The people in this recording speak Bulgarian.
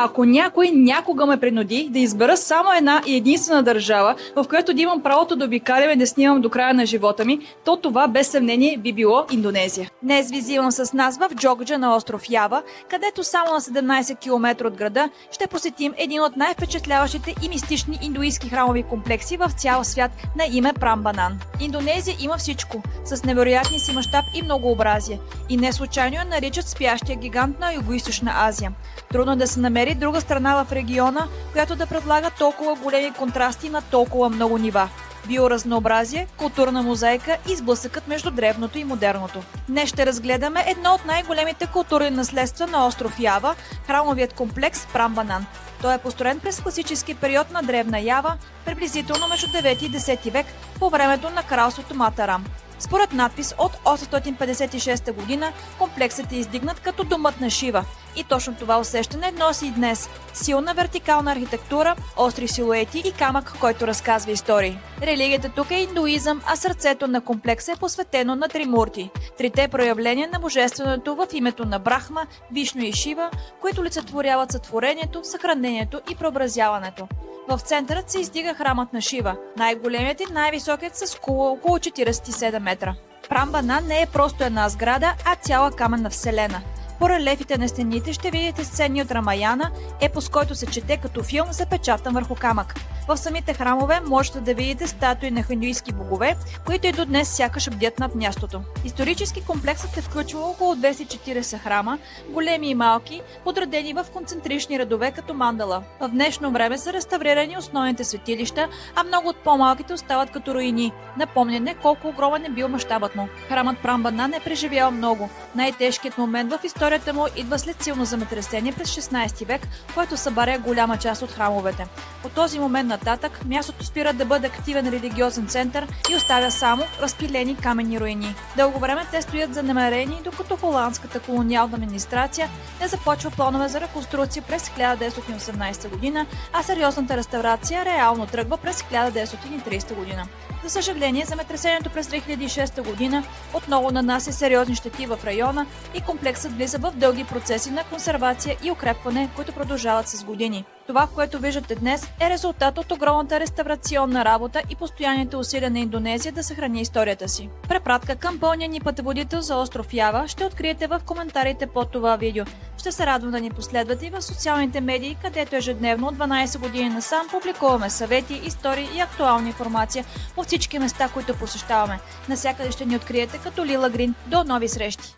Ако някой някога ме принуди да избера само една и единствена държава, в която да имам правото да обикалям и да снимам до края на живота ми, то това без съмнение би било Индонезия. Днес ви взимам с нас в Джогджа на остров Ява, където само на 17 км от града ще посетим един от най-впечатляващите и мистични индуистки храмови комплекси в цял свят на име Прамбанан. Индонезия има всичко, с невероятния си мащаб и многообразие. И не случайно я наричат спящия гигант на Югоизточна Азия. Трудно да се намери друга страна в региона, която да предлага толкова големи контрасти на толкова много нива. Биоразнообразие, културна мозайка и сблъсъкът между древното и модерното. Днес ще разгледаме едно от най-големите културни наследства на остров Ява – храмовият комплекс Прамбанан. Той е построен през класически период на древна Ява, приблизително между 9 и 10 век, по времето на кралството Матарам. Според надпис от 856 година, комплексът е издигнат като домът на Шива. И точно това усещане носи и днес. Силна вертикална архитектура, остри силуети и камък, който разказва истории. Религията тук е индуизъм, а сърцето на комплекса е посветено на Тримурти. Трите проявления на божественото в името на Брахма, Вишну и Шива, които олицетворяват сътворението, съхранението и преобразяването. В центърът се издига храмът на Шива, най-големият и най-високият с около 47 метра. Прамбанан не е просто една сграда, а цяла каменна вселена. По релефите на стените ще видите сцени от Рамаяна, епос, който се чете като филм, запечатан върху камък. В самите храмове можете да видите статуи на хиндуистки богове, които и до днес сякаш бдят над мястото. Исторически комплексът е включвал около 240 храма, големи и малки, подредени в концентрични редове като мандала. В днешно време са реставрирани основните светилища, а много от по-малките остават като руини. Напомняне колко огромен е бил мащабът му. Храмът Прамбанан е преживял много. Най-тежкият момент в историята му идва след силно земетресение през 16 век, който събаря голяма част от храмовете. От този момент нататък мястото спира да бъде активен религиозен център и оставя само разпилени каменни руини. Дълго време те стоят занемарени, докато холандската колониална администрация не започва планове за реконструкция през 1918 година, а сериозната реставрация реално тръгва през 1930 година. За съжаление, земетресението през 2006 година отново нанася сериозни щети в района и комплексът влиза в дълги процеси на консервация и укрепване, които продължават с години. Това, което виждате днес, е резултат от огромната реставрационна работа и постоянните усилия на Индонезия да съхрани историята си. Препратка към пълния ни пътеводител за остров Ява ще откриете в коментарите под това видео. Ще се радвам да ни последвате и в социалните медии, където ежедневно от 12 години насам публикуваме съвети, истории и актуална информация по всички места, които посещаваме. Насякъде ще ни откриете като Лила Грин. До нови срещи!